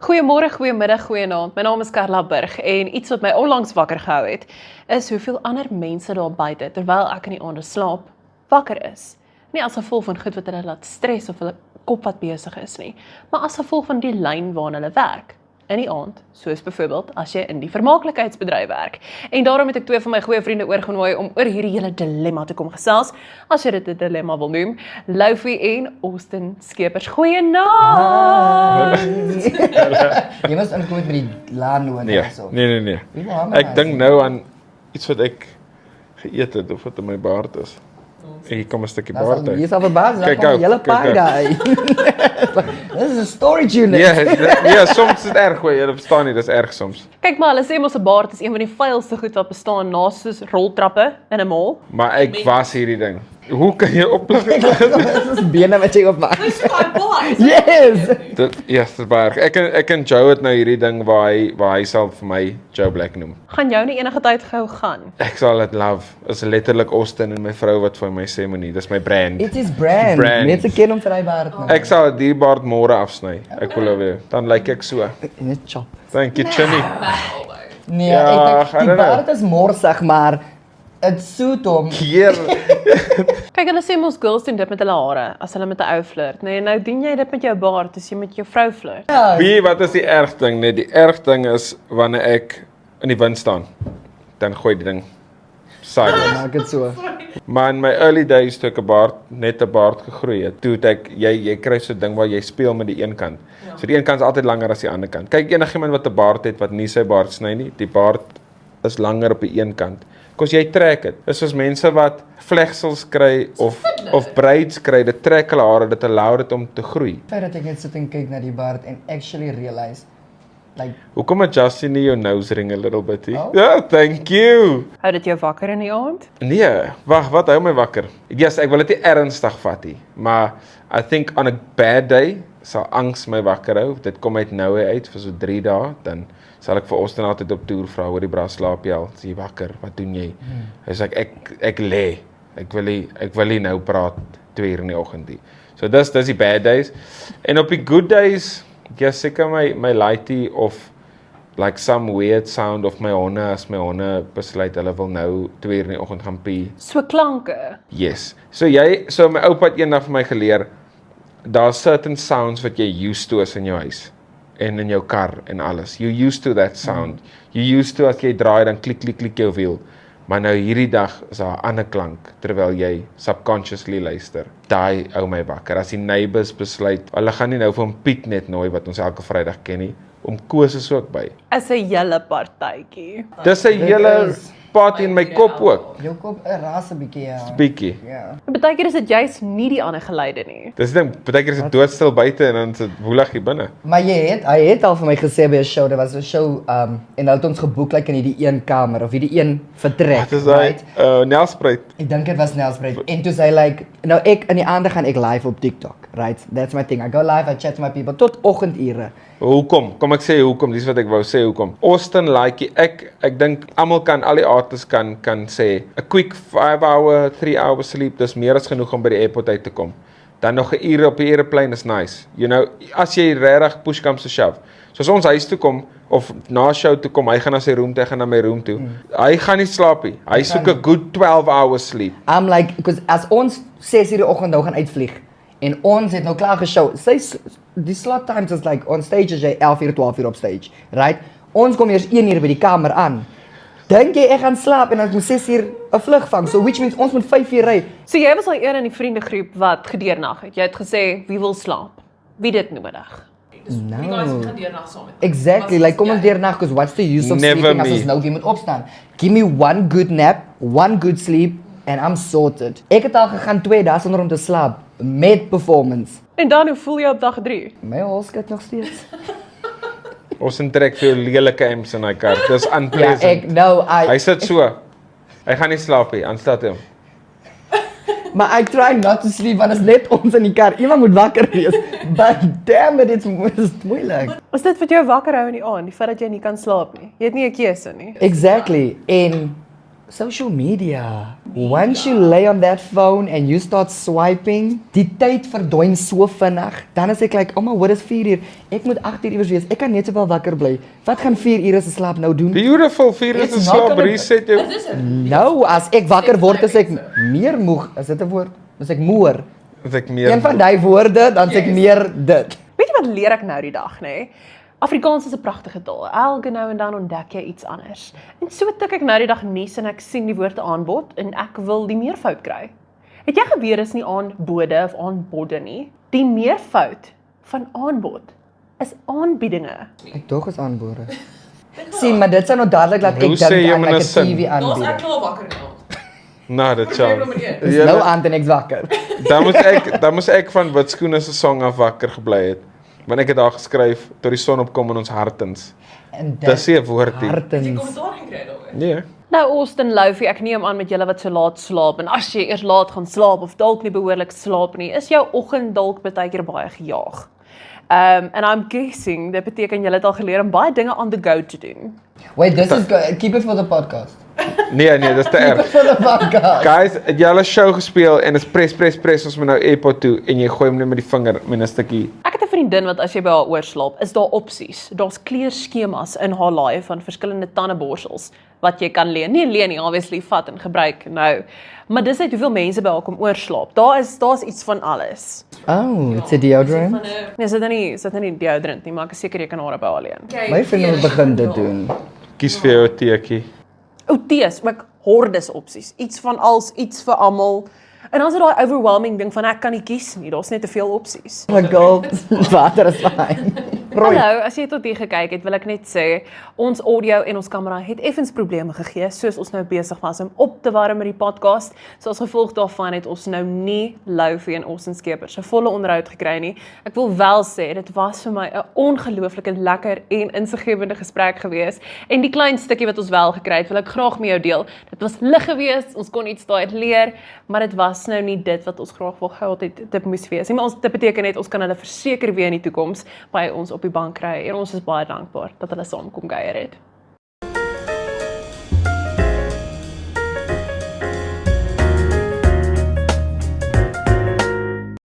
Goeiemôre, goeiemiddag, goeienaand. My naam is Carla Burg en iets wat my onlangs wakker gehou het, is hoeveel ander mense daar buite, terwyl ek in die aande slaap, wakker is. Nie as gevolg van goed wat hulle laat stres of hulle kop wat besig is nie, maar as gevolg van die lyn waarna hulle werk. In die aand, soos byvoorbeeld as jy in die vermaaklikheidsbedryf werk. En daarom het ek twee van my goeie vriende oorgenooi om oor hierdie hele dilemma te kom gesels, as jy dit 'n dilemma wil noem. Loufie en Austin Skeepers. Goeienaand! Jy was ingekom met die laanloon Nee, of so. nee. Ek dink nou aan iets wat ek geëet het of wat in my baard is. En hier kom 'n stukkie baard Jy uit. is al verbaas, dan Kyk kom die gou, hele kyk paar gou. daai. Dit is 'n storage unit. Ja, soms is dit erg hoor, jy verstaan nie, dis erg soms. Kyk maar, hulle sê mos 'n baard is een van die vuilste goed wat bestaan, na soos roltrappe in 'n mall. Maar ek was hierdie ding. Hoe kan jy oplig? Dit is bene wat jy opmaak. Dis baie baie. Yes! Ja, dis baie erg. Ek en Joe het nou hierdie ding waar hy sal vir my Joe Black noem. Gaan jou nie enige tyd gou gaan. Ek sal dit love. Is letterlik Austin en my vrou wat vir my sê moenie, dis my brand. It is brand. Brand. Mense ken hom vir hy baard nou. Ek sal die baard môre afsny. Ek wil weer. Dan lyk ek so. Net chop. Thank you, Chinny. Nee, Ja, ek gaan dink die nou. baard is morsig, maar dit soet hom. Hier. Kyk, hulle sê mos girls doen dit met hulle hare, as hulle met 'n ou flirt. Nee, nou doen jy dit met jou baard, as jy met jou vrou flirt. Ja, Wie, wat is die erg ding? Nee, die erg ding is wanneer ek in die wind staan. Dan gooi die ding sideways. maak dit so. Maar in my early days toe ek 'n baard, net 'n baard gegroei het, toe het ek jy kry so 'n ding waar jy speel met die een kant. So die een kant is altyd langer as die ander kant. Kyk enigiemand wat 'n baard het wat nie sy baard sny nie, die baard is langer op die een kant. Kos jy trek dit. Dis soos mense wat vlegsels kry of braids kry, dit trek hulle hare, dit allow dit om te groei. Feit dat ek net sit en kyk na die baard en actually realize like Hoekom het Justin nie jou nose ring a little bit? Oh. Ja, thank you. Hou dit jou wakker in die aand? Nee, wag, wat hou my wakker? Yes, ek wil dit nie ernstig vat nie, maar I think on a bad day sal angs my wakker hou. Dit kom uit nou uit vir so 3 dae, dan sal ek vir Austin altyd op toer vra oor die bra slaap jy al, is jy wakker, wat doen jy? Hy sê ek lê. Ek wil nie nou praat 2 uur in die oggend nie. So dis die bad days. En op die good days, ja seker my lighty of like some weird sound of my honde as my honde besluit hulle wil nou 2 uur in die oggend gaan pee. So klanke. Yes. So my oupa het eendag vir my geleer, daar's certain sounds wat jy used to is in jou huis en in jou kar en alles. You used to that sound. You used to as jy draai dan klik jou wiel. Maar nou hierdie dag is daar 'n ander klank terwyl jy subconsciously luister. Daai hou my wakker. As die neighbours besluit, hulle gaan nie nou vir 'n piknik nooi wat ons elke Vrydag ken nie, om Koos is ook by. Is 'n hele partytjie. Dis 'n hele is party in my kop ook. jou kop raas 'n bietjie ja. Bietjie. Ja. Partykeer is dit juist nie die ander geluide nie. Dis die ding, baie keer is dit doodstil buite en dan is dit woelig hier binne. Maar hy het al vir my gesê by 'n show, daar was 'n show en hulle het ons geboek like in hierdie een kamer of hierdie een vertrek. Wat is daai Nelspruit? Ek dink dit was Nelspruit. En toe sê hy like, nou ek in die aande gaan ek live op TikTok, right? That's my thing. I go live, I chat to my people tot oggendure. Hoekom? Kom ek sê hoekom, dis wat ek wou sê hoekom. Austin like ek dink almal kan, al die artists kan sê 'n quick 5-hour, 3-hour sleep, dis meer as genoeg om by die airport uit te kom. Dan nog 'n uur op die airplane is nice. You know, as jy regtig push comes to shove. So as ons huis toe kom of na show toe kom, hy gaan na sy room toe, hy gaan na my room toe. Hy gaan nie slaap nie. Hy soek 'n good 12 hours sleep. I'm like, because as ons 6:00 die oggend nou gaan uitvlieg en ons het nou klaar geshow. Die slot times is like on stage is jy 11:00, 12:00 op stage, right? Ons kom eers 1:00 by die kamer aan. Dink jy ek gaan slaap en dan moet 6:00 'n vlug vang. So which means ons moet 5:00 ry. So jy was al eer in die vriendegroep wat gedeernag het. Jy het gesê wie wil slaap? Wie dit nodig? Die guys wat gaan deurnag saam met. Exactly, like kom ons deernag, because what's the use of Never sleeping as me. ons nou weer moet opstaan? Give me one good nap, one good sleep and I'm sorted. Ek het al gegaan 2 dae sonder om te slaap met performance. En dan hoe voel jy op dag 3? My holskat nog steeds. Ons trek vir jou lelike M's in hy kar. Dis Ja, unpleasant. ek nou Hy sit so. Hy gaan nie slaap nie, aanstaan hom. maar I try not to sleep want is net ons in die kar. Iemand moet wakker wees. But damn it, it's moeilik. Is dit wat jou wakker hou in die aand, die feit dat jy nie kan slaap nie? Jy het nie 'n keuse nie. Exactly. En Social media. Once you lay on that phone and you start swiping, die tyd verdwyn so vinnig. Dan is ek like, oh my, wat is 4 uur? Ek moet 8 uur iewers wees. Ek kan net sowel wakker bly. Wat gaan 4 ure se slaap nou doen? Beautiful, 4 uur It's se not slaap gonna- reset jou. Dit is 'n Nou, as ek wakker word, is ek meer moeg. Is dit 'n woord? Is ek moer? As ek meer Een van die woorde, dan is ek meer dit. Weet jy wat leer ek nou die dag, nê? Afrikaans is 'n pragtige taal. Elke nou en dan ontdek jy iets anders. En so tik ek nou die dag nuus en ek sien die woord aanbod en ek wil die meervoud kry. Het jy geweet is nie aanbode of aanbodde nie? Die meervoud van aanbod is aanbiedinge. Ek dog is aanbore. Sien, maar dit sou nou dadelik laat ek Hoe sê dink jy aan met like 'n 'n sin? TV Daar's aanbieder. ek klaar wakker nou. Na dit sal. Dis nou aan en ek's wakker. Dan moes ek van Witskoene se song af wakker gebly het. Want ek het daar geskryf tot die son opkom in ons hartens. En Dis nie 'n woord nie. Jy hartens. kommentaar gekry daaroor. Nee. Nou Austin Loufie, ek neem aan met julle wat so laat slaap en as jy eers laat gaan slaap of dalk nie behoorlik slaap nie, is jou oggend dalk baie keer baie gejaag. And I'm guessing dit beteken julle het al geleer om baie dinge on the go te doen. Wait, this is good. Keep it for the podcast. Nee, dis te Keep it erg. for the podcast. Guys, het jy al 'n show gespeel en is press ons moet nou AirPod toe en jy gooi hom net met die vinger met 'n stukkie. Ek het 'n vriendin wat as jy by haar oorslaap, is daar opsies. Daar's kleurskemas in haar laai van verskillende tandeborsels wat jy kan leen. Nie leen nie, obviously vat en gebruik nou. Maar dis net hoeveel mense by haar kom oorslaap. Daar's iets van alles. Oh, it's a deodorant. Van 'n Nee, sit nie deodorant nie, maar ek is seker jy kan haar by haar leen. My vriende moet begin dit doen. Kies vir jou 'n teekie. O, tees, ook hordes opsies. Iets van als, iets vir almal. En dan is dit daai overwhelming ding van ek kan nie kies nie. Daar's net te veel opsies. My girl, water is fyn. Rooi. Hallo, as jy tot hier gekyk het, wil ek net sê, ons audio en ons kamera het effens probleme gegee, soos ons nou besig was om op te warm met die podcast. So as gevolg daarvan het ons nou nie Loufie en Austin Skeepers 'n volle onderhoud gekry nie. Ek wil wel sê, dit was vir my 'n ongelooflike lekker en insiggewende gesprek gewees. En die klein stukkie wat ons wel gekry het, wil ek graag met jou deel. Dit was lig geweest, ons kon iets daaruit leer, maar dit was nou nie dit wat ons graag wil gehad het dit moes wees nie. Maar dit beteken net ons kan hulle verseker weer in die toekoms by ons op die bank kry en ons is baie dankbaar dat hulle saam kom kuier het.